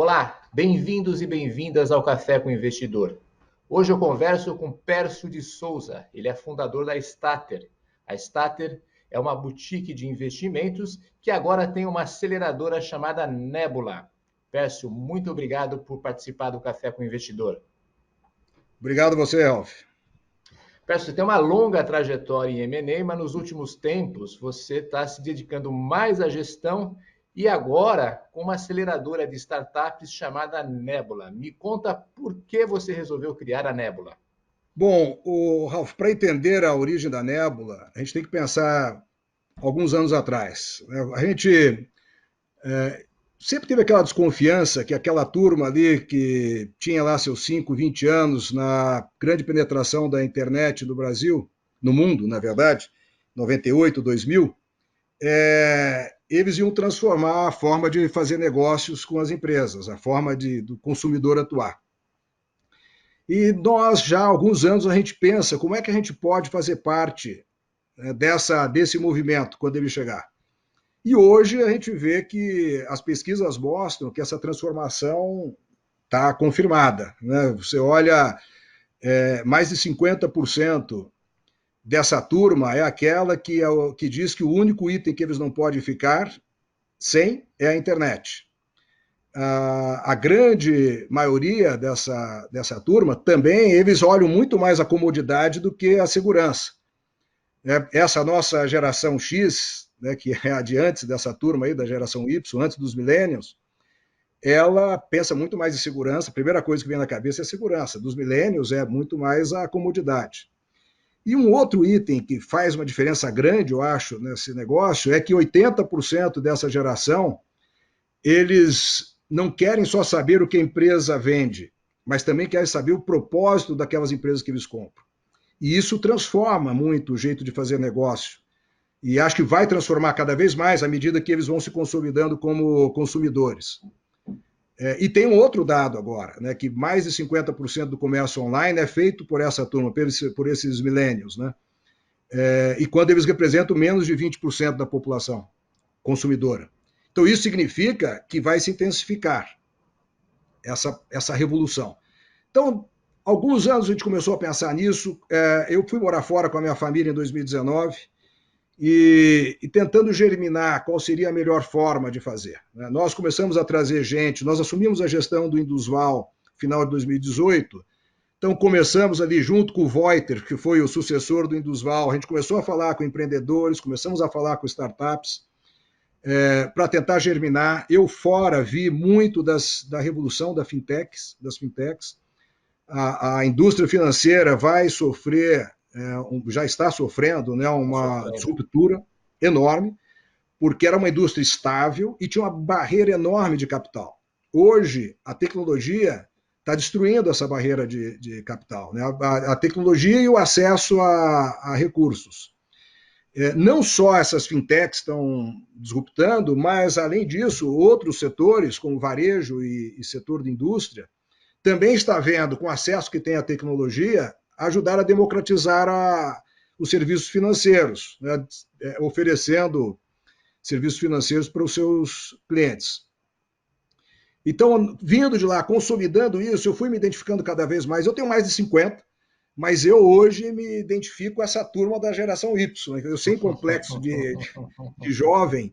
Olá, bem-vindos e bem-vindas ao Café com o Investidor. Hoje eu converso com Pércio de Souza, ele é fundador da Stater. A Stater é uma boutique de investimentos que agora tem uma aceleradora chamada Nebula. Pércio, muito obrigado por participar do Café com o Investidor. Obrigado a você, Ralf. Pércio, você tem uma longa trajetória em M&A, mas nos últimos tempos você está se dedicando mais à gestão e agora com uma aceleradora de startups chamada Nebula. Me conta por que você resolveu criar a Nebula. Bom, Ralf, para entender a origem da Nebula, a gente tem que pensar alguns anos atrás. A gente sempre teve aquela desconfiança que aquela turma ali que tinha lá seus 5, 20 anos na grande penetração da internet do Brasil, no mundo, na verdade, 98, 2000, eles iam transformar a forma de fazer negócios com as empresas, a forma do consumidor atuar. E nós já há alguns anos a gente pensa como é que a gente pode fazer parte, né, desse movimento quando ele chegar. E hoje a gente vê que as pesquisas mostram que essa transformação está confirmada, né? Você olha, mais de 50% dessa turma é aquela que diz que o único item que eles não podem ficar sem é a internet. A grande maioria dessa turma também, eles olham muito mais a comodidade do que a segurança. Essa nossa geração X, né, que é a de antes dessa turma aí, da geração Y, antes dos millennials, ela pensa muito mais em segurança. A primeira coisa que vem na cabeça é a segurança. Dos millennials é muito mais a comodidade. E um outro item que faz uma diferença grande, eu acho, nesse negócio, é que 80% dessa geração, eles não querem só saber o que a empresa vende, mas também querem saber o propósito daquelas empresas que eles compram. E isso transforma muito o jeito de fazer negócio. E acho que vai transformar cada vez mais à medida que eles vão se consolidando como consumidores. E tem um outro dado agora, né, que mais de 50% do comércio online é feito por essa turma, por esses millennials, né? E quando eles representam menos de 20% da população consumidora. Então, isso significa que vai se intensificar essa revolução. Então, alguns anos a gente começou a pensar nisso. Eu fui morar fora com a minha família em 2019 e tentando germinar qual seria a melhor forma de fazer. Nós começamos a trazer gente, nós assumimos a gestão do Indusval final de 2018, então começamos ali junto com o Voiter, que foi o sucessor do Indusval, a gente começou a falar com empreendedores, começamos a falar com startups, para tentar germinar. Eu fora vi muito da revolução das fintechs. A indústria financeira vai sofrer, já está sofrendo, né, uma disruptura enorme, porque era uma indústria estável e tinha uma barreira enorme de capital. Hoje, a tecnologia está destruindo essa barreira de capital, né? A tecnologia e o acesso a recursos. Não só essas fintechs estão disruptando, mas, além disso, outros setores, como varejo e setor de indústria, também está vendo, com o acesso que tem à tecnologia, ajudar a democratizar os serviços financeiros, né, oferecendo serviços financeiros para os seus clientes. Então, vindo de lá, consolidando isso, eu fui me identificando cada vez mais. Eu tenho mais de 50, mas eu hoje me identifico com essa turma da geração Y. Eu sem complexo de jovem,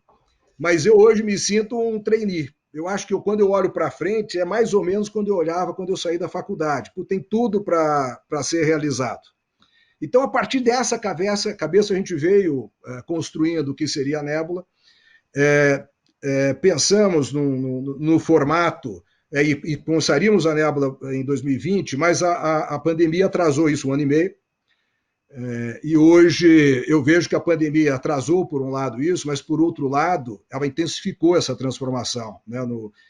mas eu hoje me sinto um trainee. Eu acho que quando eu olho para frente, é mais ou menos quando eu olhava quando eu saí da faculdade. Tem tudo para ser realizado. Então, a partir dessa cabeça a gente veio construindo o que seria a Nebula. Pensamos no formato, e começaríamos a Nebula em 2020, mas a pandemia atrasou isso 1 ano e meio. E hoje eu vejo que a pandemia atrasou, por um lado, isso, mas, por outro lado, ela intensificou essa transformação, né?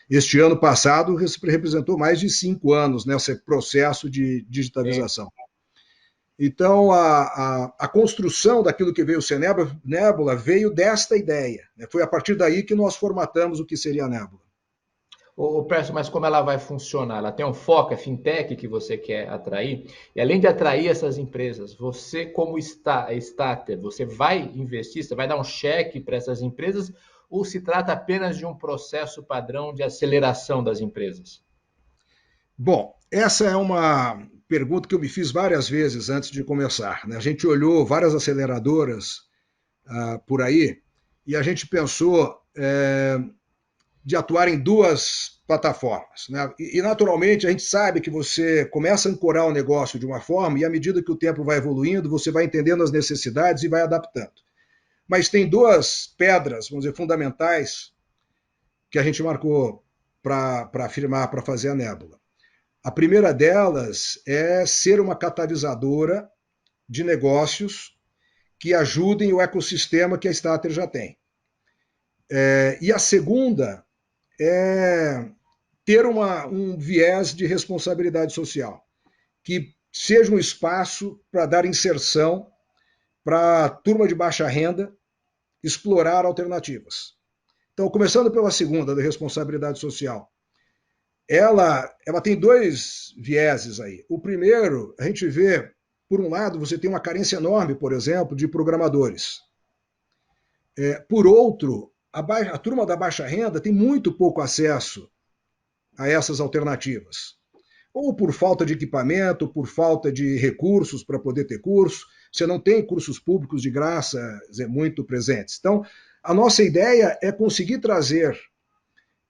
Este ano passado representou mais de 5 anos nesse processo de digitalização. Então, a construção daquilo que veio ser Nebula veio desta ideia, né? Foi a partir daí que nós formatamos o que seria a Nebula. Pércio, mas como ela vai funcionar? Ela tem um foco, é fintech que você quer atrair, e além de atrair essas empresas, você como Stater, você vai investir, você vai dar um cheque para essas empresas, ou se trata apenas de um processo padrão de aceleração das empresas? Bom, essa é uma pergunta que eu me fiz várias vezes antes de começar, né? A gente olhou várias aceleradoras por aí e a gente pensou de atuar em duas plataformas, né? Naturalmente, a gente sabe que você começa a ancorar o negócio de uma forma e, à medida que o tempo vai evoluindo, você vai entendendo as necessidades e vai adaptando. Mas tem duas pedras, vamos dizer, fundamentais que a gente marcou para afirmar, para fazer a Nébula. A primeira delas é ser uma catalisadora de negócios que ajudem o ecossistema que a Stater já tem. E a segunda é ter um viés de responsabilidade social, que seja um espaço para dar inserção para a turma de baixa renda explorar alternativas. Então, começando pela segunda, da responsabilidade social, ela tem dois vieses aí. O primeiro, a gente vê, por um lado, você tem uma carência enorme, por exemplo, de programadores. Por outro, a turma da baixa renda tem muito pouco acesso a essas alternativas. Ou por falta de equipamento, por falta de recursos para poder ter curso. Você não tem cursos públicos de graça muito presentes. Então, a nossa ideia é conseguir trazer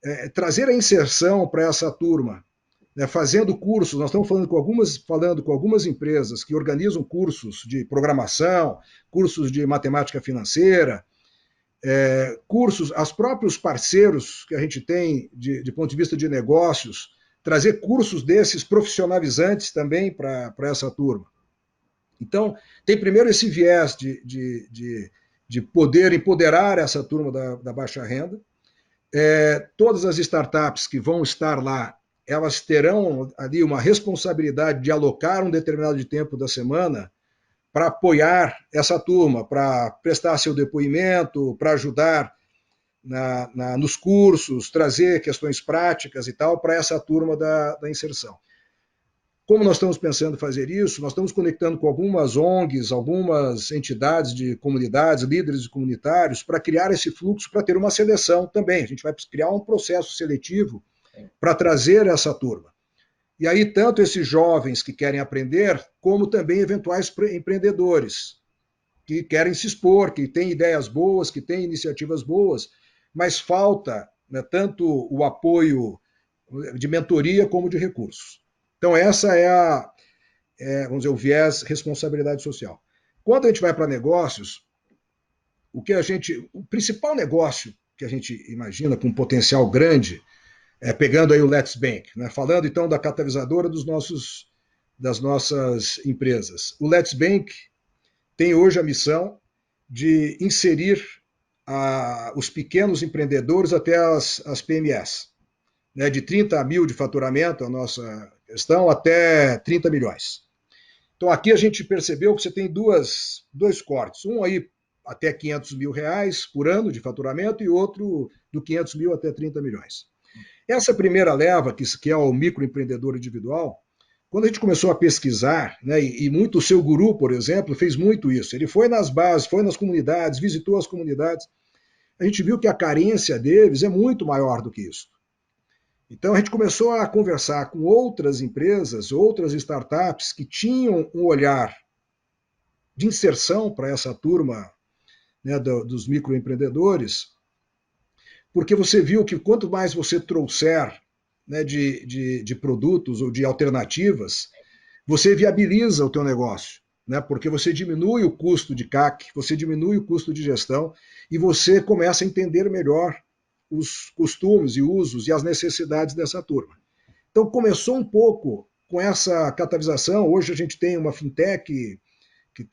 a inserção para essa turma, né, fazendo cursos. Nós estamos falando com algumas empresas que organizam cursos de programação, cursos de matemática financeira, cursos, os próprios parceiros que a gente tem de ponto de vista de negócios, trazer cursos desses profissionalizantes também para essa turma. Então, tem primeiro esse viés de poder empoderar essa turma da baixa renda. Todas as startups que vão estar lá, elas terão ali uma responsabilidade de alocar um determinado tempo da semana para apoiar essa turma, para prestar seu depoimento, para ajudar nos cursos, trazer questões práticas e tal para essa turma da inserção. Como nós estamos pensando em fazer isso? Nós estamos conectando com algumas ONGs, algumas entidades de comunidades, líderes comunitários, para criar esse fluxo, para ter uma seleção também. A gente vai criar um processo seletivo para trazer essa turma. E aí, tanto esses jovens que querem aprender, como também eventuais empreendedores que querem se expor, que têm ideias boas, que têm iniciativas boas, mas falta, né, tanto o apoio de mentoria como de recursos. Então, essa vamos dizer, o viés responsabilidade social. Quando a gente vai para negócios, o principal negócio que a gente imagina com um potencial grande, pegando aí o Let's Bank, né, falando então da catalisadora das nossas empresas. O Let's Bank tem hoje a missão de inserir os pequenos empreendedores até as PMEs, né, de 30 mil de faturamento, a nossa questão, até 30 milhões. Então, aqui a gente percebeu que você tem dois cortes. Um aí até 500 mil reais por ano de faturamento e outro do 500 mil até 30 milhões. Essa primeira leva, que é o microempreendedor individual, quando a gente começou a pesquisar, né, e muito o seu guru, por exemplo, fez muito isso. Ele foi nas bases, foi nas comunidades, visitou as comunidades. A gente viu que a carência deles é muito maior do que isso. Então a gente começou a conversar com outras empresas, outras startups que tinham um olhar de inserção para essa turma, né, dos microempreendedores, porque você viu que quanto mais você trouxer, né, de produtos ou de alternativas, você viabiliza o teu negócio, né, porque você diminui o custo de CAC, você diminui o custo de gestão e você começa a entender melhor os costumes e usos e as necessidades dessa turma. Então começou um pouco com essa catalisação. Hoje a gente tem uma fintech que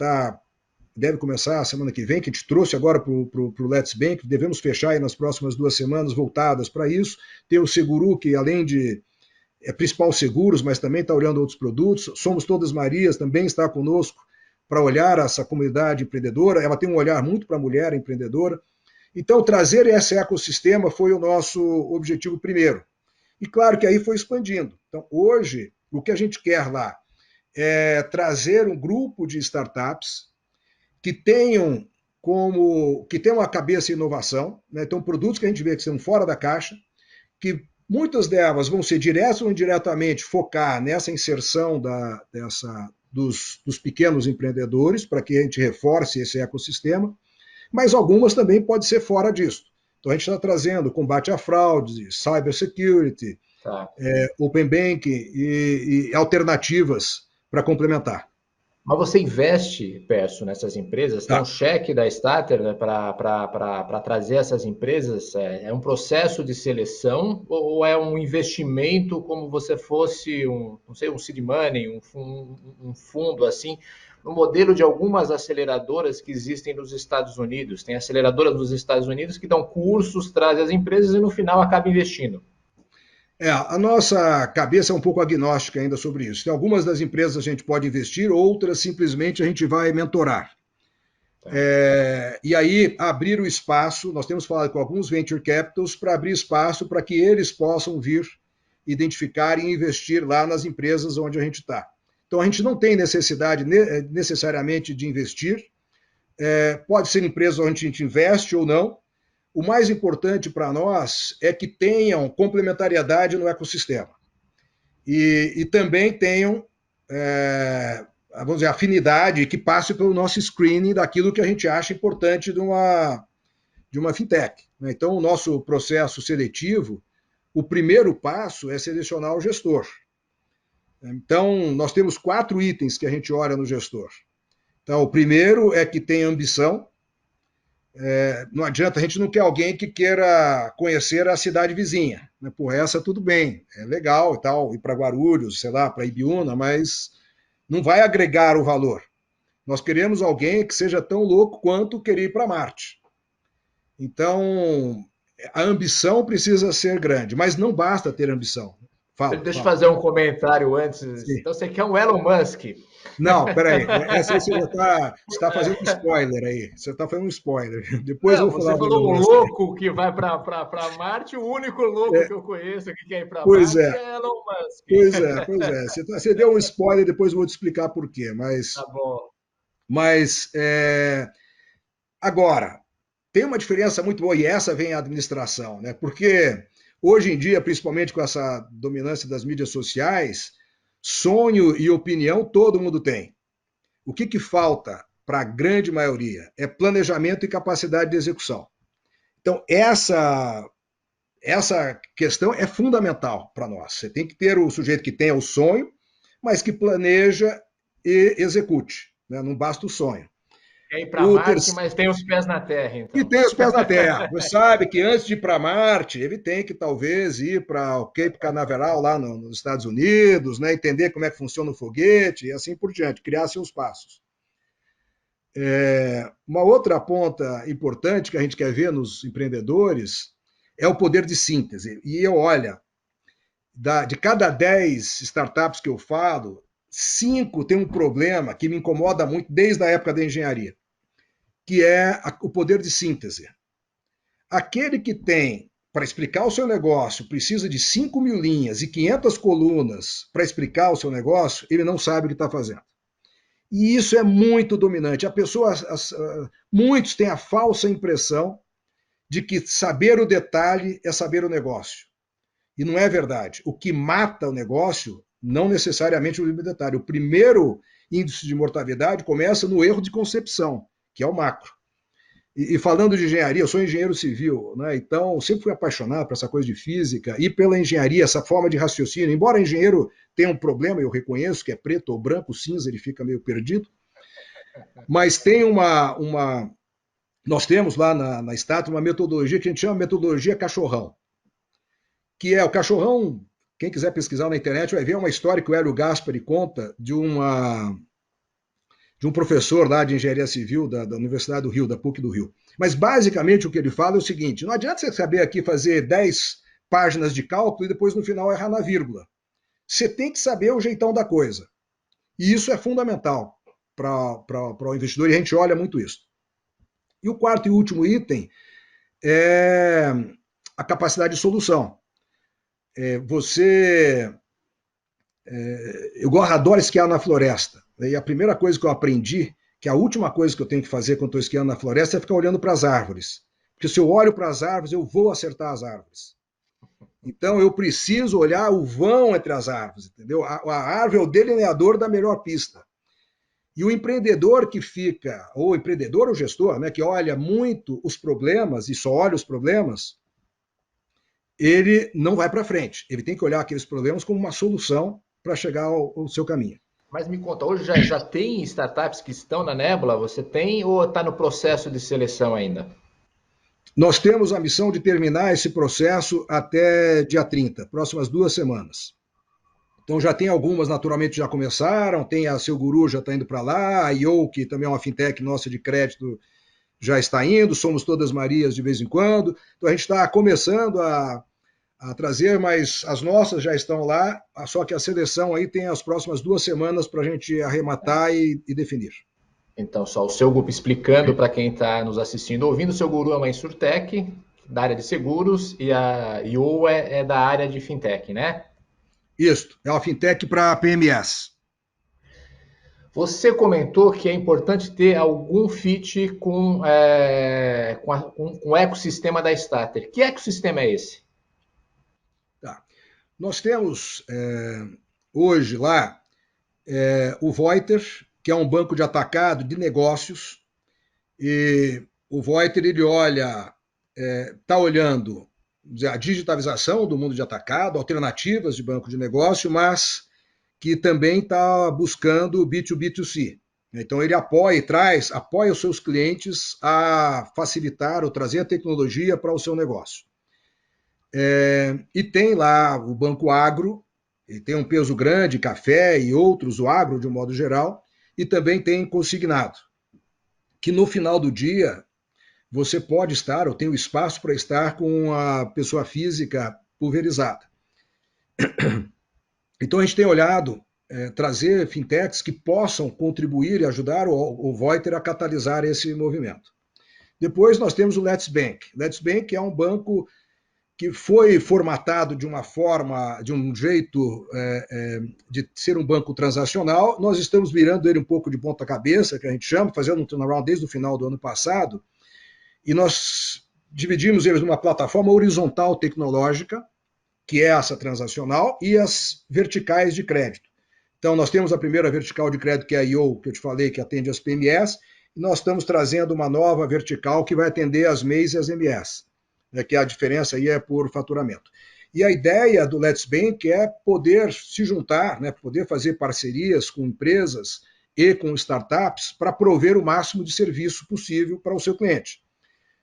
deve começar a semana que vem, que a gente trouxe agora para o Let's Bank, devemos fechar aí nas próximas 2 semanas voltadas para isso. Tem o Seguru, que além de principal seguros, mas também está olhando outros produtos. Somos Todas Marias, também está conosco para olhar essa comunidade empreendedora. Ela tem um olhar muito para a mulher empreendedora. Então, trazer esse ecossistema foi o nosso objetivo primeiro. E claro que aí foi expandindo. Então, hoje, o que a gente quer lá é trazer um grupo de startups que tenham como que tem uma cabeça em inovação, né? Então, produtos que a gente vê que são fora da caixa, que muitas delas vão ser direto ou indiretamente focar nessa inserção dos pequenos empreendedores, para que a gente reforce esse ecossistema, mas algumas também podem ser fora disso. Então, a gente está trazendo combate à fraude, cybersecurity, Tá. open banking e alternativas para complementar. Mas você investe, Perso, nessas empresas? Tem um Tá. cheque da Stater, né, para trazer essas empresas? É um processo de seleção ou é um investimento como você fosse não sei, um seed money, um fundo assim, no modelo de algumas aceleradoras que existem nos Estados Unidos? Tem aceleradoras nos Estados Unidos que dão cursos, trazem as empresas e no final acaba investindo. A nossa cabeça é um pouco agnóstica ainda sobre isso. Tem algumas das empresas a gente pode investir, outras simplesmente a gente vai mentorar. Tá. E aí abrir o espaço, nós temos falado com alguns venture capitals para abrir espaço para que eles possam vir identificar e investir lá nas empresas onde a gente está. Então a gente não tem necessidade necessariamente de investir, pode ser empresa onde a gente investe ou não. O mais importante para nós é que tenham complementariedade no ecossistema e também tenham, vamos dizer, afinidade que passe pelo nosso screening daquilo que a gente acha importante de uma fintech. Então, o nosso processo seletivo, o primeiro passo é selecionar o gestor. Então, nós temos 4 itens que a gente olha no gestor. Então, o primeiro é que tenha ambição. Não adianta, a gente não quer alguém que queira conhecer a cidade vizinha. Né? Por essa, tudo bem, é legal e tal, ir para Guarulhos, sei lá, para Ibiúna, mas não vai agregar o valor. Nós queremos alguém que seja tão louco quanto querer ir para Marte. Então, a ambição precisa ser grande, mas não basta ter ambição. Fala, Deixa eu fala. fazer um comentário antes. Sim. Então, você quer um Elon Musk? Não, peraí. Essa aí você já está fazendo um spoiler aí. Você está fazendo um spoiler. Depois eu Não, vou falar você do Elon falou um Musk. louco que vai para Marte. O único louco que eu conheço que quer ir para Pois Marte é, é Elon Musk. pois é, pois é. Você deu um spoiler, depois eu vou te explicar por quê. Tá bom. Mas agora, tem uma diferença muito boa, e essa vem a administração, né? Porque hoje em dia, principalmente com essa dominância das mídias sociais, sonho e opinião todo mundo tem. O que falta para a grande maioria é planejamento e capacidade de execução. Então, essa questão é fundamental para nós. Você tem que ter o sujeito que tenha o sonho, mas que planeja e execute. Né? Não basta o sonho. Quer ir para O Marte, terceiro, mas tem os pés na Terra, e então. tem os pés na terra. Você sabe que antes de ir para Marte, ele tem que talvez ir para o Cape Canaveral, lá nos Estados Unidos, né? Entender como é que funciona o foguete e assim por diante, criar seus passos. Uma outra ponta importante que a gente quer ver nos empreendedores é o poder de síntese. E olha, de cada 10 startups que eu falo, 5 tem um problema que me incomoda muito desde a época da engenharia, que é o poder de síntese. Aquele que tem, para explicar o seu negócio, precisa de 5.000 linhas e 500 colunas para explicar o seu negócio, ele não sabe o que está fazendo. E isso é muito dominante. Muitos têm a falsa impressão de que saber o detalhe é saber o negócio. E não é verdade. O que mata o negócio não necessariamente é o detalhe. O primeiro índice de mortalidade começa no erro de concepção, que é o macro. E falando de engenharia, eu sou engenheiro civil, né? Então sempre fui apaixonado por essa coisa de física e pela engenharia, essa forma de raciocínio. Embora engenheiro tenha um problema, eu reconheço que é preto ou branco, cinza, ele fica meio perdido, mas tem nós temos lá na Stata uma metodologia que a gente chama de metodologia cachorrão, que é o cachorrão, quem quiser pesquisar na internet vai ver uma história que o Hélio Gaspari conta de um professor lá de engenharia civil da Universidade do Rio, da PUC do Rio. Mas basicamente o que ele fala é o seguinte: não adianta você saber aqui fazer 10 páginas de cálculo e depois no final errar na vírgula. Você tem que saber o jeitão da coisa. E isso é fundamental para o investidor e a gente olha muito isso. E o quarto e último item é a capacidade de solução. Eu adoro esquiar na floresta. E a primeira coisa que eu aprendi, que a última coisa que eu tenho que fazer quando estou esquiando na floresta é ficar olhando para as árvores. Porque se eu olho para as árvores, eu vou acertar as árvores. Então eu preciso olhar o vão entre as árvores, entendeu? A árvore é o delineador da melhor pista. E o empreendedor que fica, ou empreendedor ou gestor, né, que olha muito os problemas e só olha os problemas, ele não vai para frente. Ele tem que olhar aqueles problemas como uma solução para chegar ao seu caminho. Mas me conta, hoje já tem startups que estão na Nebula? Você tem ou está no processo de seleção ainda? Nós temos a missão de terminar esse processo até dia 30, próximas 2 semanas. Então já tem algumas, naturalmente, já começaram, tem a Seu Guru já está indo para lá, a IO, que também é uma fintech nossa de crédito, já está indo, somos todas Marias de vez em quando. Então a gente está começando a trazer, mas as nossas já estão lá, só que a seleção aí tem as próximas 2 semanas para a gente arrematar e definir. Então, só o seu grupo explicando para quem está nos assistindo, ouvindo, o seu guru é uma Insurtech, da área de seguros, e a IO é da área de fintech, né? Isso, é uma fintech para PMS. Você comentou que é importante ter algum fit com o ecossistema da Starter. Que ecossistema é esse? Tá. Nós temos hoje lá o Voiter, que é um banco de atacado de negócios, e o Voiter ele olha, está olhando a digitalização do mundo de atacado, alternativas de banco de negócio, mas que também está buscando B2B2C. Então ele apoia e apoia os seus clientes a facilitar ou trazer a tecnologia para o seu negócio. E tem lá o Banco Agro, ele tem um peso grande, café e outros, o agro de um modo geral, e também tem consignado, que no final do dia você pode estar, ou tem o espaço para estar com a pessoa física pulverizada. Então a gente tem olhado trazer fintechs que possam contribuir e ajudar o Voiter a catalisar esse movimento. Depois nós temos o Let's Bank. Let's Bank é um banco que foi formatado de uma forma, de um jeito de ser um banco transacional. Nós estamos virando ele um pouco de ponta cabeça, que a gente chama, fazendo um turnaround desde o final do ano passado, e nós dividimos eles numa plataforma horizontal tecnológica, que é essa transacional, e as verticais de crédito. Então, nós temos a primeira vertical de crédito, que é a IO, que eu te falei, que atende as PMS, e nós estamos trazendo uma nova vertical que vai atender as MEIs e as MS, que a diferença aí é por faturamento. E a ideia do Let's Bank é poder se juntar, poder fazer parcerias com empresas e com startups para prover o máximo de serviço possível para o seu cliente.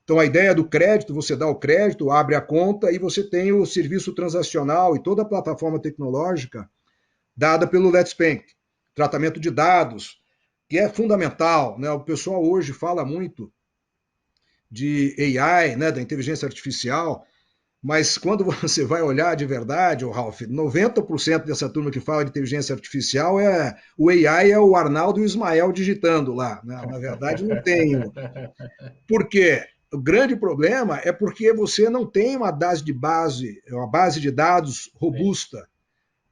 Então, a ideia do crédito, você dá o crédito, abre a conta e você tem o serviço transacional e toda a plataforma tecnológica dada pelo Let's Bank. Tratamento de dados, que é fundamental. O pessoal hoje fala muito de AI, da inteligência artificial, mas quando você vai olhar de verdade, Ralph, 90% dessa turma que fala de inteligência artificial o AI é o Arnaldo e o Ismael digitando lá. Na verdade, não tem. Por quê? O grande problema é porque você não tem uma base de dados robusta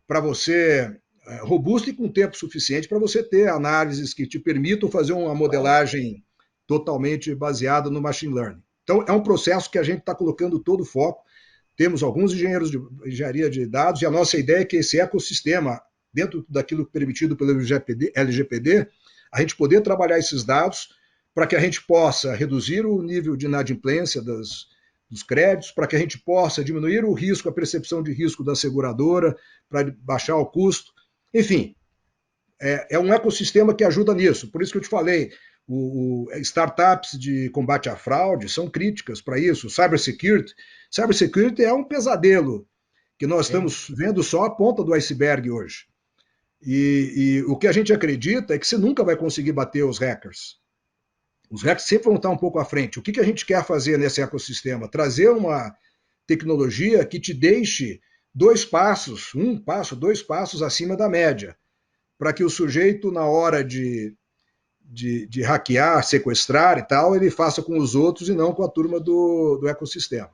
para você, robusta e com tempo suficiente para você ter análises que te permitam fazer uma modelagem totalmente baseada no machine learning. Então, é um processo que a gente está colocando todo o foco. Temos alguns engenheiros de engenharia de dados e a nossa ideia é que esse ecossistema, dentro daquilo permitido pelo LGPD, a gente poder trabalhar esses dados para que a gente possa reduzir o nível de inadimplência dos créditos, para que a gente possa diminuir o risco, a percepção de risco da seguradora, para baixar o custo. Enfim, é um ecossistema que ajuda nisso. Por isso que eu te falei, startups de combate à fraude são críticas para isso. Cybersecurity é um pesadelo que nós estamos vendo só a ponta do iceberg hoje. E o que a gente acredita é que você nunca vai conseguir bater os hackers. Os hackers sempre vão estar um pouco à frente. O que a gente quer fazer nesse ecossistema? Trazer uma tecnologia que te deixe 2 passos, 1 passo, 2 passos acima da média, para que o sujeito, na hora de hackear, sequestrar e tal, ele faça com os outros e não com a turma do ecossistema.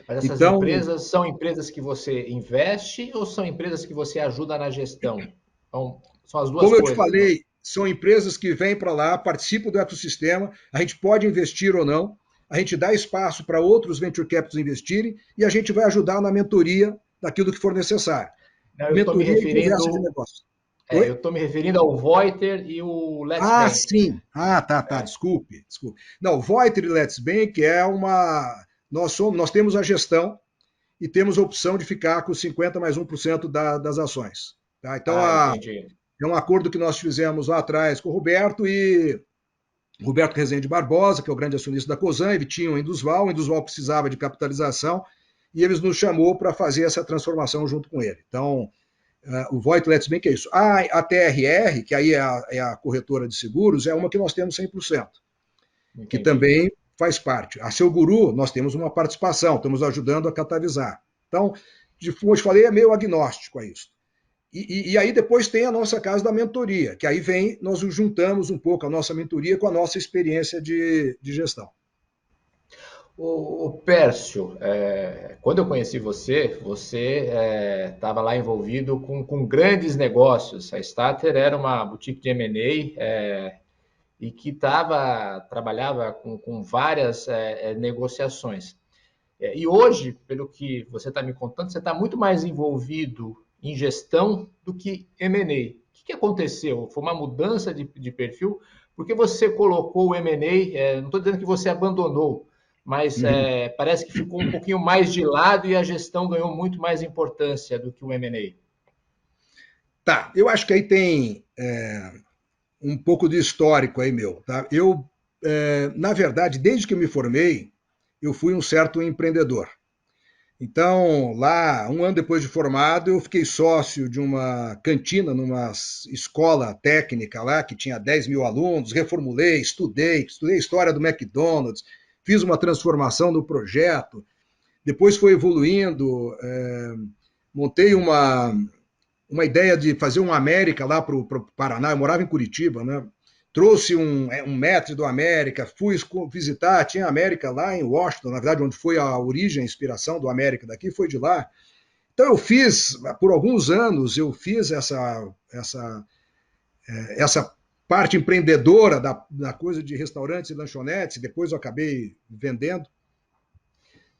Mas essas empresas são empresas que você investe ou são empresas que você ajuda na gestão? Então, são as duas coisas. Como eu te falei, são empresas que vêm para lá, participam do ecossistema, a gente pode investir ou não, a gente dá espaço para outros venture capitals investirem e a gente vai ajudar na mentoria daquilo que for necessário. Não, eu estou me Mentoria e conversa de referindo, negócio. eu Oi? estou me referindo ao Voiter e o Let's Ah, Bank. sim. Ah, tá, desculpe, desculpe. Não, Voiter e Let's Bank é uma. Nós temos a gestão e temos a opção de ficar com 50 mais 1% das ações. Tá? Então, Entendi. é um acordo que nós fizemos lá atrás com o Roberto e Roberto Rezende Barbosa, que é o grande acionista da Cosan, ele tinha o Indusval precisava de capitalização e eles nos chamou para fazer essa transformação junto com ele. Então, o Voit Let's Bank é isso. A TRR, que aí é a corretora de seguros, é uma que nós temos 100%, que Entendi. também faz parte. A Seu Guru, nós temos uma participação, estamos ajudando a catalisar. Então, como eu te falei, é meio agnóstico a isso. E aí depois tem a nossa casa da mentoria, que aí vem, nós juntamos um pouco a nossa mentoria com a nossa experiência de gestão. O Pércio, quando eu conheci você, você estava lá envolvido com grandes negócios. A Stater era uma boutique de M&A e que trabalhava com várias negociações. E hoje, pelo que você está me contando, você está muito mais envolvido em gestão do que M&A. O que aconteceu? Foi uma mudança de perfil? Porque você colocou o M&A, não estou dizendo que você abandonou, mas Uhum. parece que ficou um pouquinho mais de lado e a gestão ganhou muito mais importância do que o M&A. Tá, eu acho que aí tem um pouco de histórico aí meu. Tá? Eu, na verdade, desde que eu me formei, eu fui um certo empreendedor. Então, lá, um ano depois de formado, eu fiquei sócio de uma cantina numa escola técnica lá, que tinha 10 mil alunos, reformulei, estudei a história do McDonald's, fiz uma transformação no projeto, depois foi evoluindo, montei uma ideia de fazer uma América lá para o Paraná, eu morava em Curitiba, né? Trouxe um mestre do América, fui visitar, tinha América lá em Washington, na verdade, onde foi a origem, a inspiração do América daqui, foi de lá. Então eu fiz, por alguns anos, eu fiz essa parte empreendedora da coisa de restaurantes e lanchonetes, depois eu acabei vendendo.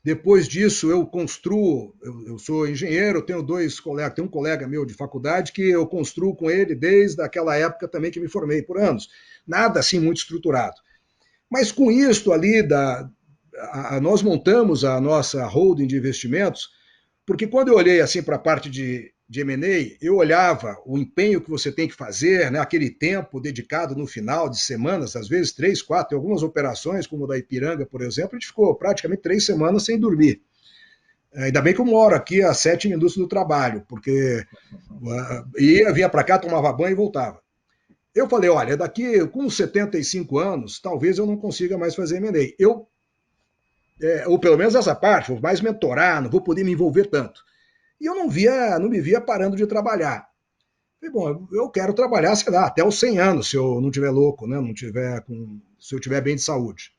Depois disso, eu construo, eu sou engenheiro, tenho dois colegas, tem um colega meu de faculdade que eu construo com ele desde aquela época também que me formei por anos. Nada assim muito estruturado. Mas com isto ali, nós montamos a nossa holding de investimentos, porque quando eu olhei assim para a parte de M&A, eu olhava o empenho que você tem que fazer, né, aquele tempo dedicado no final de semanas, às vezes 3, 4, tem algumas operações, como a da Ipiranga, por exemplo, a gente ficou praticamente 3 semanas sem dormir. Ainda bem que eu moro aqui a 7 minutos do trabalho, porque vinha para cá, tomava banho e voltava. Eu falei, olha, daqui com 75 anos, talvez eu não consiga mais fazer M&A. Ou pelo menos essa parte, vou mais mentorar, não vou poder me envolver tanto. E eu não me via parando de trabalhar. Falei, bom, eu quero trabalhar, sei lá, até os 100 anos, se eu não tiver louco, né? Se eu tiver bem de saúde.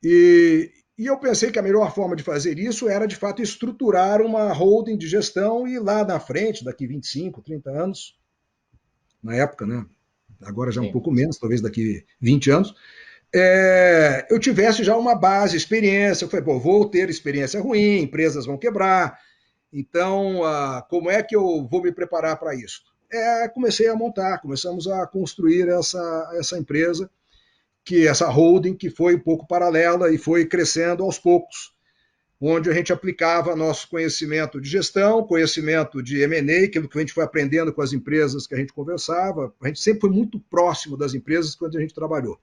E eu pensei que a melhor forma de fazer isso era, de fato, estruturar uma holding de gestão e lá na frente, daqui 25, 30 anos, na época, né? Agora já um Sim. pouco menos, talvez daqui 20 anos, eu tivesse já uma base, experiência. Eu falei, pô, vou ter experiência ruim, empresas vão quebrar, então como é que eu vou me preparar para isso? Comecei a montar, começamos a construir essa empresa, essa holding que foi um pouco paralela e foi crescendo aos poucos, onde a gente aplicava nosso conhecimento de gestão, conhecimento de M&A, aquilo que a gente foi aprendendo com as empresas que a gente conversava. A gente sempre foi muito próximo das empresas quando a gente trabalhou.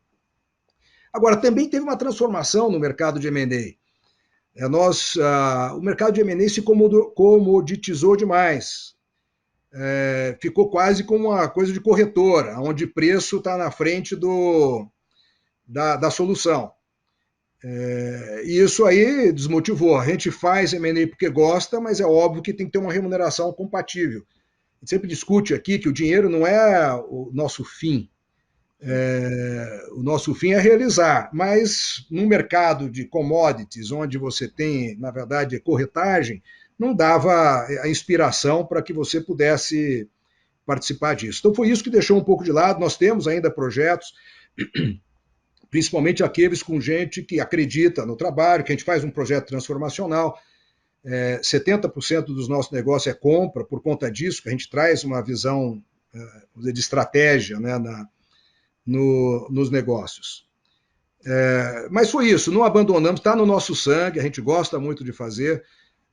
Agora, também teve uma transformação no mercado de M&A. O mercado de M&A se comoditizou demais. Ficou quase como uma coisa de corretora, onde preço está na frente da solução. E isso aí desmotivou. A gente faz M&A porque gosta, mas é óbvio que tem que ter uma remuneração compatível. A gente sempre discute aqui que o dinheiro não é o nosso fim. O nosso fim é realizar, mas num mercado de commodities, onde você tem, na verdade, corretagem, não dava a inspiração para que você pudesse participar disso. Então foi isso que deixou um pouco de lado. Nós temos ainda projetos, principalmente aqueles com gente que acredita no trabalho, que a gente faz um projeto transformacional. 70% dos nossos negócios é compra, por conta disso, que a gente traz uma visão de estratégia, né, nos negócios. Mas foi isso, não abandonamos, está no nosso sangue, a gente gosta muito de fazer,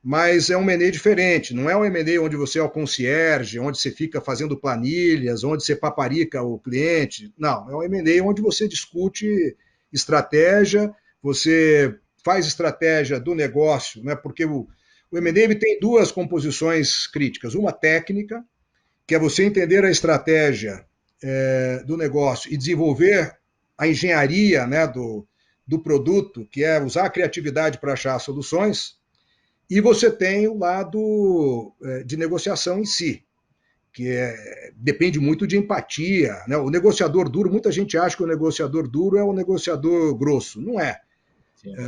mas é um M&A diferente, não é um M&A onde você é o concierge, onde você fica fazendo planilhas, onde você paparica o cliente, não, é um M&A onde você discute estratégia, você faz estratégia do negócio, né, porque o M&A ele tem duas composições críticas, uma técnica, que é você entender a estratégia do negócio e desenvolver a engenharia, né, do produto, que é usar a criatividade para achar soluções, e você tem o lado de negociação em si, que depende muito de empatia, né? O negociador duro, muita gente acha que o negociador duro é o negociador grosso. Não é.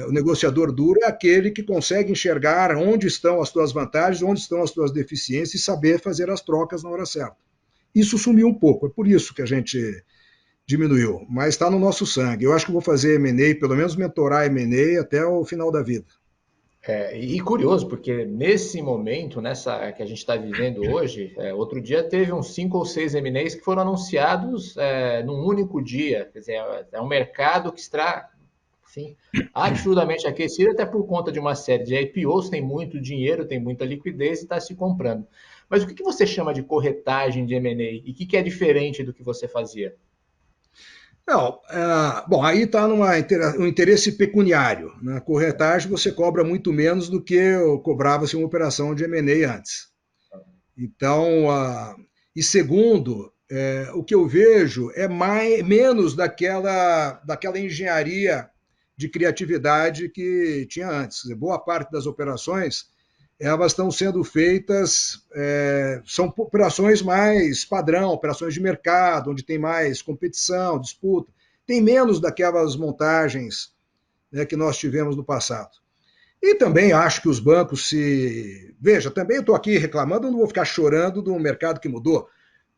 O negociador duro é aquele que consegue enxergar onde estão as suas vantagens, onde estão as suas deficiências e saber fazer as trocas na hora certa. Isso sumiu um pouco, é por isso que a gente diminuiu, mas está no nosso sangue. Eu acho que vou fazer M&A, pelo menos mentorar M&A até o final da vida. E curioso, porque nesse momento, nessa que a gente está vivendo hoje, outro dia teve uns 5 ou 6 M&As que foram anunciados num único dia. Quer dizer, é um mercado que está assim, absurdamente aquecido, até por conta de uma série de IPOs, tem muito dinheiro, tem muita liquidez e está se comprando. Mas o que você chama de corretagem de M&A? E o que é diferente do que você fazia? Não, bom, aí está um interesse pecuniário. Na corretagem você cobra muito menos do que cobrava-se uma operação de M&A antes. Então, e segundo, o que eu vejo é menos daquela engenharia de criatividade que tinha antes. Boa parte das operações elas estão sendo feitas, são operações mais padrão, operações de mercado, onde tem mais competição, disputa, tem menos daquelas montagens, né, que nós tivemos no passado. E também acho que os bancos Veja, também eu estou aqui reclamando, não vou ficar chorando do mercado que mudou,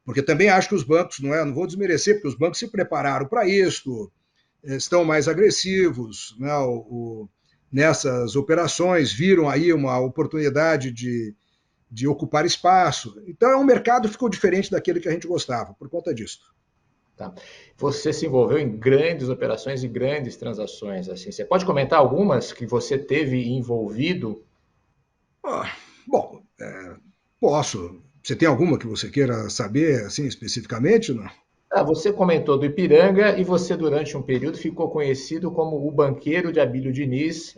porque também acho que os bancos, não vou desmerecer, porque os bancos se prepararam para isso, estão mais agressivos, né, nessas operações, viram aí uma oportunidade de ocupar espaço. Então, o mercado ficou diferente daquele que a gente gostava, por conta disso. Tá. Você se envolveu em grandes operações e grandes transações. Assim, você pode comentar algumas que você teve envolvido? Bom, posso. Você tem alguma que você queira saber, assim, especificamente? Não? Você comentou do Ipiranga e você, durante um período, ficou conhecido como o banqueiro de Abílio Diniz,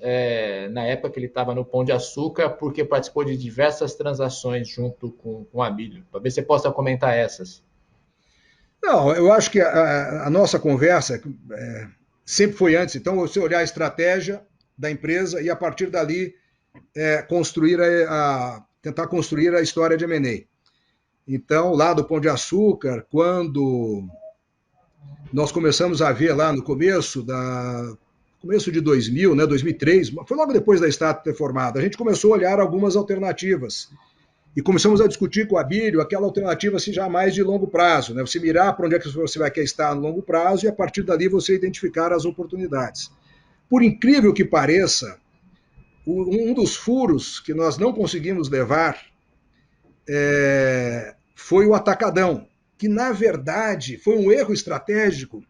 na época que ele estava no Pão de Açúcar, porque participou de diversas transações junto com o Abílio. Talvez você possa comentar essas. Não, eu acho que a nossa conversa sempre foi antes. Então, você olhar a estratégia da empresa e, a partir dali, tentar construir a história de M&A. Então, lá do Pão de Açúcar, quando nós começamos a ver lá no começo de 2000, né, 2003, foi logo depois da Start ter formado, a gente começou a olhar algumas alternativas e começamos a discutir com o Abílio aquela alternativa assim, já mais de longo prazo, né? Você mirar para onde é que você vai querer estar no longo prazo e a partir dali você identificar as oportunidades. Por incrível que pareça, um dos furos que nós não conseguimos levar foi o atacadão, que na verdade foi um erro estratégico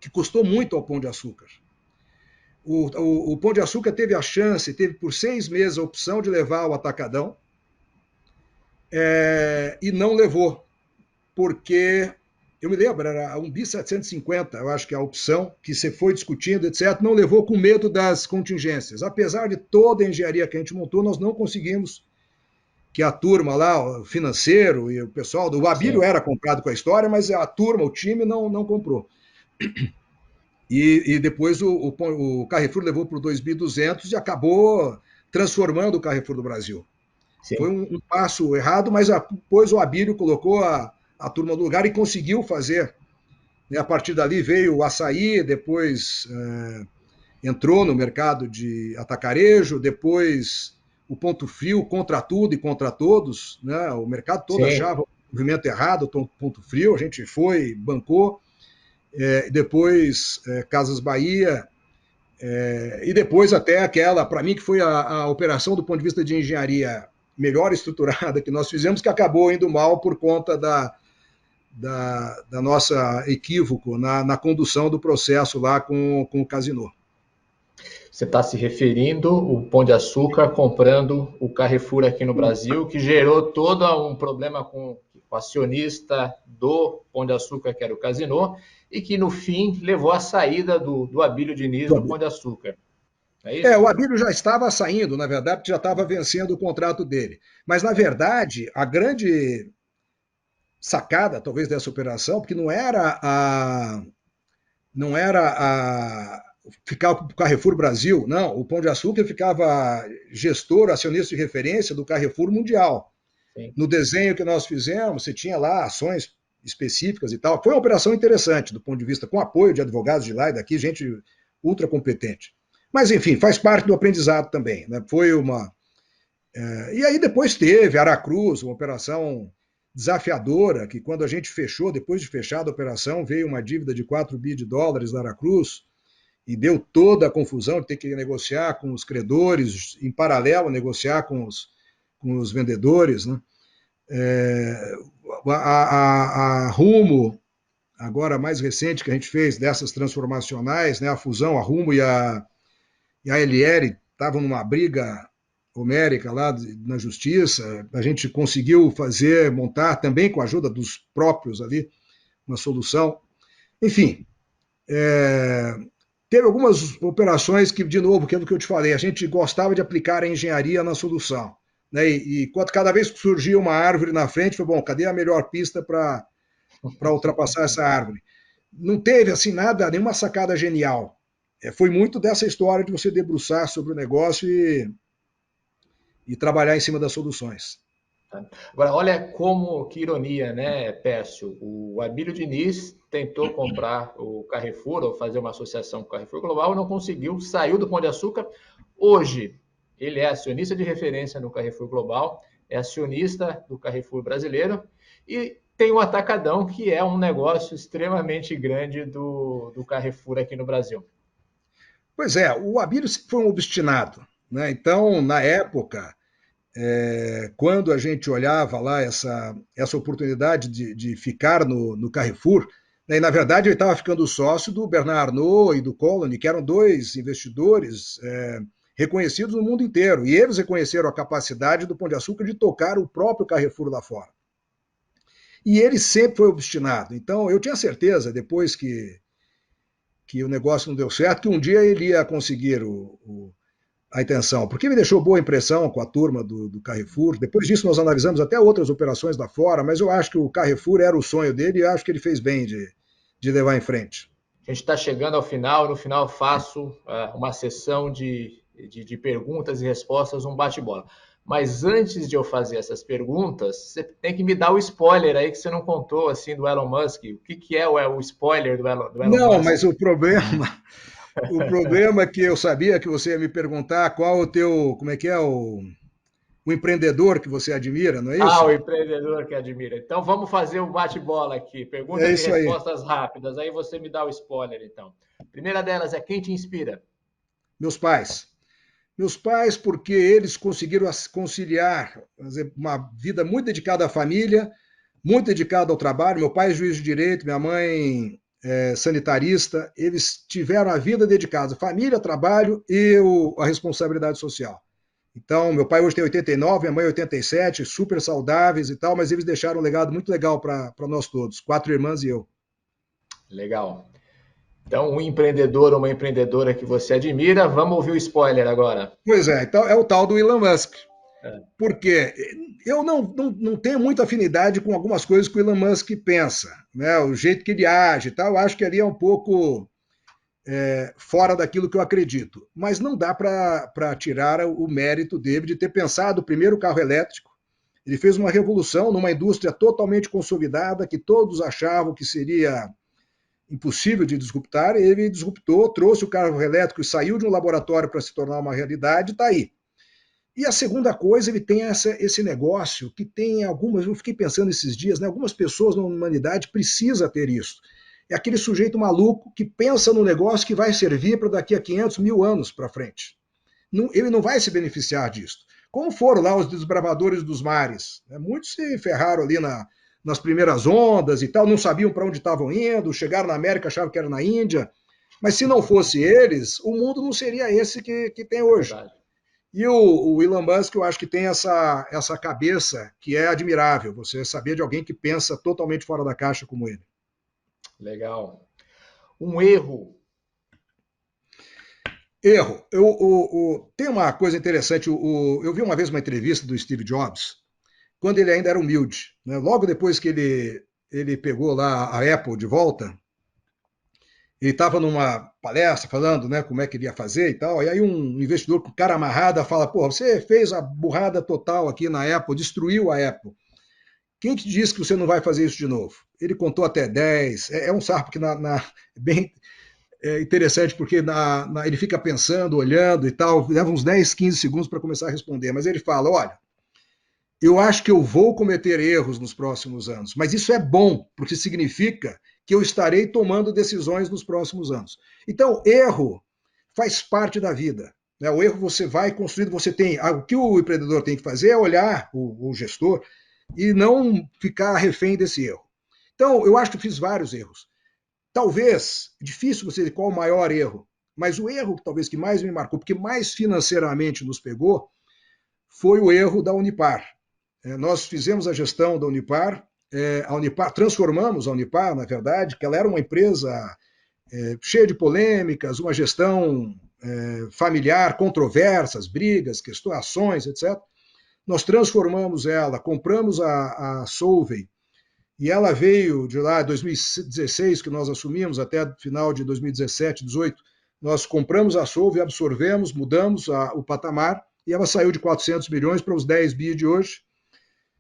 que custou muito ao Pão de Açúcar. O Pão de Açúcar teve a chance, teve por 6 meses a opção de levar o atacadão, e não levou, porque eu me lembro, era um BI 750, eu acho que é a opção, que você foi discutindo, etc., não levou com medo das contingências. Apesar de toda a engenharia que a gente montou, nós não conseguimos que a turma lá, o financeiro e o pessoal do Abílio era comprado com a história, mas a turma, o time não comprou. E depois o Carrefour levou para o 2.200 e acabou transformando o Carrefour do Brasil. Sim. Foi um passo errado, mas depois o Abílio colocou a turma no lugar e conseguiu fazer. E a partir dali veio o açaí, depois entrou no mercado de atacarejo, depois o Ponto Frio contra tudo e contra todos, né? O mercado todo achava movimento errado, ponto frio, a gente foi, bancou, depois Casas Bahia, e depois até aquela, para mim, que foi a operação do ponto de vista de engenharia melhor estruturada que nós fizemos, que acabou indo mal por conta da nossa equívoco na condução do processo lá com o Casino. Você está se referindo o Pão de Açúcar comprando o Carrefour aqui no Brasil, que gerou todo um problema com o acionista do Pão de Açúcar, que era o Casino, e que no fim levou à saída do Abílio Diniz do Pão de Açúcar. É isso? O Abílio já estava saindo, na verdade, porque já estava vencendo o contrato dele. Mas, na verdade, a grande sacada, talvez, dessa operação, porque não era ficar com o Carrefour Brasil, não. O Pão de Açúcar ficava gestor, acionista de referência do Carrefour Mundial. Sim. No desenho que nós fizemos, você tinha lá ações específicas e tal. Foi uma operação interessante do ponto de vista, com apoio de advogados de lá e daqui, gente ultra competente. Mas, enfim, faz parte do aprendizado também. Né? Foi uma. E aí depois teve Aracruz, uma operação desafiadora, que quando a gente fechou, depois de fechada a operação, veio uma dívida de 4 bi de dólares da Aracruz, e deu toda a confusão de ter que negociar com os credores, em paralelo, negociar com os vendedores. Né? A Rumo, agora a mais recente que a gente fez dessas transformacionais, né? A fusão, a Rumo e a LR estavam numa briga homérica lá na justiça, a gente conseguiu montar também com a ajuda dos próprios ali, uma solução. Enfim, teve algumas operações que, de novo, que é do que eu te falei, a gente gostava de aplicar a engenharia na solução. Né? E cada vez que surgia uma árvore na frente, foi bom, cadê a melhor pista para ultrapassar essa árvore? Não teve assim nada, nenhuma sacada genial. Foi muito dessa história de você debruçar sobre o negócio e trabalhar em cima das soluções. Agora, olha que ironia, né, Pércio? O Abílio Diniz tentou comprar o Carrefour, ou fazer uma associação com o Carrefour Global, não conseguiu, saiu do Pão de Açúcar. Hoje, ele é acionista de referência no Carrefour Global, é acionista do Carrefour brasileiro, e tem o Atacadão, que é um negócio extremamente grande do Carrefour aqui no Brasil. Pois é, o Abílio foi um obstinado. Né? Então, na época, quando a gente olhava lá essa oportunidade de ficar no Carrefour, né, e na verdade ele estava ficando sócio do Bernard Arnault e do Colony, que eram dois investidores reconhecidos no mundo inteiro, e eles reconheceram a capacidade do Pão de Açúcar de tocar o próprio Carrefour lá fora. E ele sempre foi obstinado. Então eu tinha certeza, depois que o negócio não deu certo, que um dia ele ia conseguir a intenção, porque me deixou boa impressão com a turma do Carrefour. Depois disso, nós analisamos até outras operações lá fora, mas eu acho que o Carrefour era o sonho dele e acho que ele fez bem de levar em frente. A gente está chegando ao final, no final faço uma sessão de perguntas e respostas, um bate-bola. Mas antes de eu fazer essas perguntas, você tem que me dar o spoiler aí que você não contou assim do Elon Musk. O que é o spoiler do Elon Musk? Não, mas o problema é que eu sabia que você ia me perguntar qual o teu, como é que é o empreendedor que você admira, não é isso? O empreendedor que admira. Então vamos fazer um bate-bola aqui, perguntas e respostas rápidas. Aí você me dá o spoiler, então. A primeira delas é: quem te inspira? Meus pais. Meus pais, porque eles conseguiram conciliar uma vida muito dedicada à família, muito dedicada ao trabalho. Meu pai é juiz de direito, minha mãe sanitarista. Eles tiveram a vida dedicada à família, trabalho e a responsabilidade social. Então, meu pai hoje tem 89, minha mãe 87, super saudáveis e tal, mas eles deixaram um legado muito legal para nós todos, 4 irmãs e eu. Legal. Então, um empreendedor ou uma empreendedora que você admira, vamos ouvir o spoiler agora. Pois é, então é o tal do Elon Musk. Porque eu não tenho muita afinidade com algumas coisas que o Elon Musk pensa, né? O jeito que ele age e tal, eu acho que ali é um pouco fora daquilo que eu acredito. Mas não dá para tirar o mérito dele de ter pensado o primeiro carro elétrico. Ele fez uma revolução numa indústria totalmente consolidada, que todos achavam que seria impossível de disruptar. Ele disruptou, trouxe o carro elétrico e saiu de um laboratório para se tornar uma realidade, está aí. E a segunda coisa, ele tem esse negócio que tem algumas, eu fiquei pensando esses dias, né, algumas pessoas na humanidade precisam ter isso. É aquele sujeito maluco que pensa no negócio que vai servir para daqui a 500 mil anos para frente. Ele não vai se beneficiar disso. Como foram lá os desbravadores dos mares? Né? Muitos se ferraram ali nas primeiras ondas e tal, não sabiam para onde estavam indo, chegaram na América, achavam que era na Índia. Mas se não fosse eles, o mundo não seria esse que tem hoje. Verdade. E o Elon Musk, eu acho que tem essa cabeça que é admirável, você saber de alguém que pensa totalmente fora da caixa como ele. Legal. Um erro. Erro. Tem uma coisa interessante, eu vi uma vez uma entrevista do Steve Jobs, quando ele ainda era humilde. Né? Logo depois que ele pegou lá a Apple de volta, ele estava numa palestra falando, né, como é que ele ia fazer e tal, e aí um investidor com cara amarrada fala, pô, você fez a burrada total aqui na Apple, destruiu a Apple. Quem te disse que você não vai fazer isso de novo? Ele contou até 10. É um sarro que bem interessante, porque ele fica pensando, olhando e tal, leva uns 10, 15 segundos para começar a responder, mas ele fala, olha, eu acho que eu vou cometer erros nos próximos anos, mas isso é bom, porque significa que eu estarei tomando decisões nos próximos anos. Então, erro faz parte da vida. Né? O erro você vai construindo, você tem. O que o empreendedor tem que fazer é olhar o gestor e não ficar refém desse erro. Então, eu acho que eu fiz vários erros. Talvez, difícil você dizer qual o maior erro, mas o erro talvez que mais me marcou, porque mais financeiramente nos pegou, foi o erro da Unipar. Nós fizemos a gestão da Unipar, a Unipar, transformamos a Unipar, na verdade, que ela era uma empresa cheia de polêmicas, uma gestão familiar, controvérsias, brigas, questões, ações, etc. Nós transformamos ela, compramos a Solvay, e ela veio de lá, 2016, que nós assumimos, até final de 2017, 2018, nós compramos a Solvay, absorvemos, mudamos o patamar, e ela saiu de 400 milhões para os 10 bi de hoje,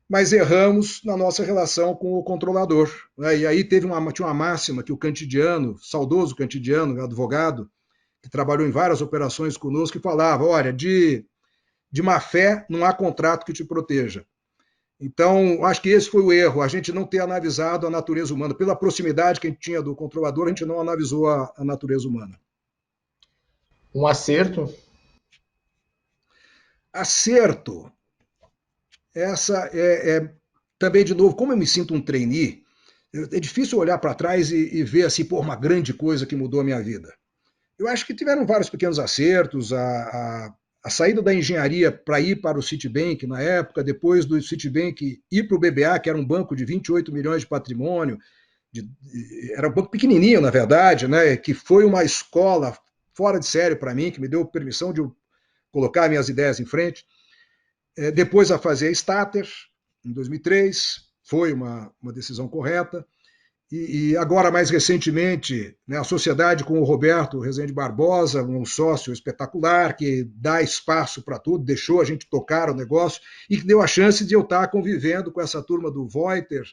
mas erramos na nossa relação com o controlador. Né? E aí tinha uma máxima que o Cantidiano, saudoso Cantidiano, advogado, que trabalhou em várias operações conosco, que falava, olha, de má fé não há contrato que te proteja. Então, acho que esse foi o erro, a gente não ter analisado a natureza humana. Pela proximidade que a gente tinha do controlador, a gente não analisou a natureza humana. Um acerto. Acerto. Essa também, de novo, como eu me sinto um trainee, é difícil olhar para trás e ver assim, pô, uma grande coisa que mudou a minha vida. Eu acho que tiveram vários pequenos acertos, a saída da engenharia para ir para o Citibank na época, depois do Citibank ir para o BBA, que era um banco de 28 milhões de patrimônio, era um banco pequenininho, na verdade, né, que foi uma escola fora de série para mim, que me deu permissão de eu colocar minhas ideias em frente. Depois a fazer a Stater, em 2003, foi uma decisão correta. E agora, mais recentemente, né, a sociedade com o Roberto Rezende Barbosa, um sócio espetacular, que dá espaço para tudo, deixou a gente tocar o negócio e que deu a chance de eu estar convivendo com essa turma do Voiter,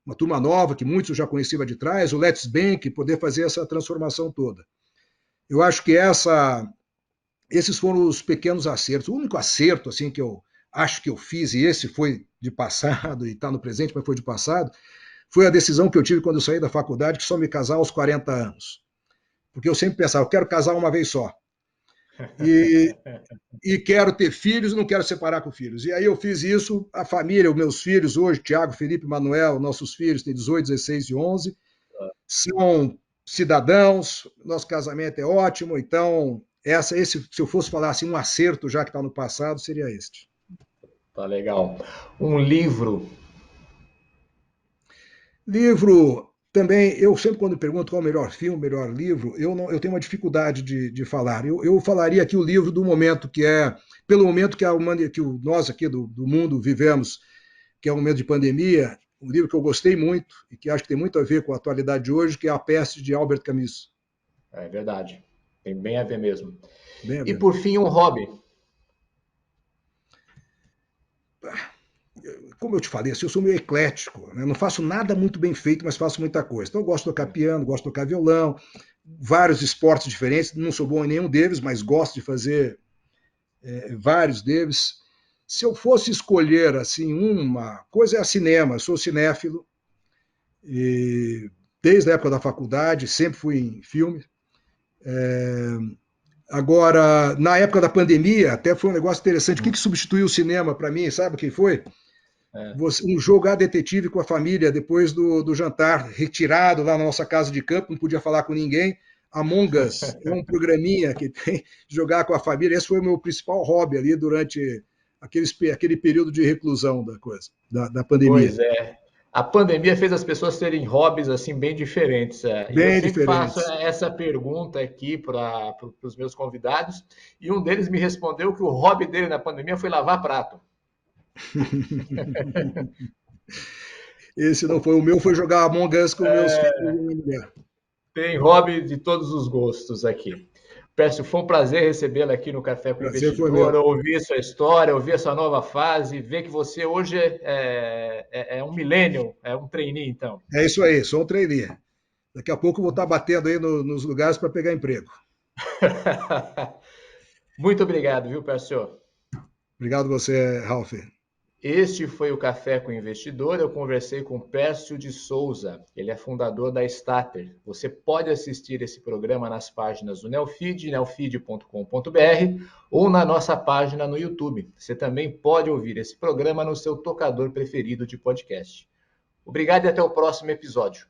uma turma nova que muitos eu já conheciam de trás, o Let's Bank, poder fazer essa transformação toda. Eu acho que esses foram os pequenos acertos. O único acerto assim que eu acho que eu fiz, e esse foi de passado, e está no presente, mas foi de passado, foi a decisão que eu tive quando eu saí da faculdade, que só me casar aos 40 anos. Porque eu sempre pensava, eu quero casar uma vez só. E quero ter filhos e não quero separar com filhos. E aí eu fiz isso, a família, os meus filhos hoje, Tiago, Felipe, Manuel, nossos filhos têm 18, 16 e 11, são cidadãos, nosso casamento é ótimo, então se eu fosse falar assim, um acerto já que está no passado, seria este. Tá legal. Um livro. Livro também, eu sempre quando pergunto qual é o melhor filme, o melhor livro, eu tenho uma dificuldade de falar. Eu falaria aqui o livro do momento, pelo momento que nós aqui do mundo vivemos, que é um momento de pandemia, um livro que eu gostei muito e que acho que tem muito a ver com a atualidade de hoje, que é A Peste, de Albert Camus. É verdade. Tem bem a ver mesmo. Bem a E ver. por fim, um hobby. Como eu te falei, assim, eu sou meio eclético, né? Não faço nada muito bem feito, mas faço muita coisa. Então, eu gosto de tocar piano, gosto de tocar violão, vários esportes diferentes. Não sou bom em nenhum deles, mas gosto de fazer vários deles. Se eu fosse escolher assim uma coisa, é cinema. Eu sou cinéfilo, e desde a época da faculdade, sempre fui em filme. Agora, na época da pandemia, até foi um negócio interessante. O que substituiu o cinema para mim, sabe quem foi? Um jogar detetive com a família depois do jantar, retirado lá na nossa casa de campo, não podia falar com ninguém. Among Us é um programinha que tem jogar com a família. Esse foi o meu principal hobby ali durante aquele período de reclusão da coisa, da pandemia. Pois é. A pandemia fez as pessoas terem hobbies assim bem diferentes. E eu Bem sempre faço diferentes. essa pergunta aqui para os meus convidados, e um deles me respondeu que o hobby dele na pandemia foi lavar prato. Esse não foi o meu, foi jogar Among Us com meus filhos e minha mulher. Tem hobby de todos os gostos aqui. Pécio, foi um prazer recebê-lo aqui no Café com o Prazer foi Investidor, meu. ouvir sua história, ouvir a sua nova fase, ver que você hoje é um millennial, é um trainee, então. É isso aí, sou um trainee. Daqui a pouco eu vou estar batendo aí nos lugares para pegar emprego. Muito obrigado, viu, Pécio? Obrigado você, Ralph. Este foi o Café com o Investidor. Eu conversei com Pércio de Souza. Ele é fundador da Stater. Você pode assistir esse programa nas páginas do Neofeed, neofeed.com.br, ou na nossa página no YouTube. Você também pode ouvir esse programa no seu tocador preferido de podcast. Obrigado e até o próximo episódio.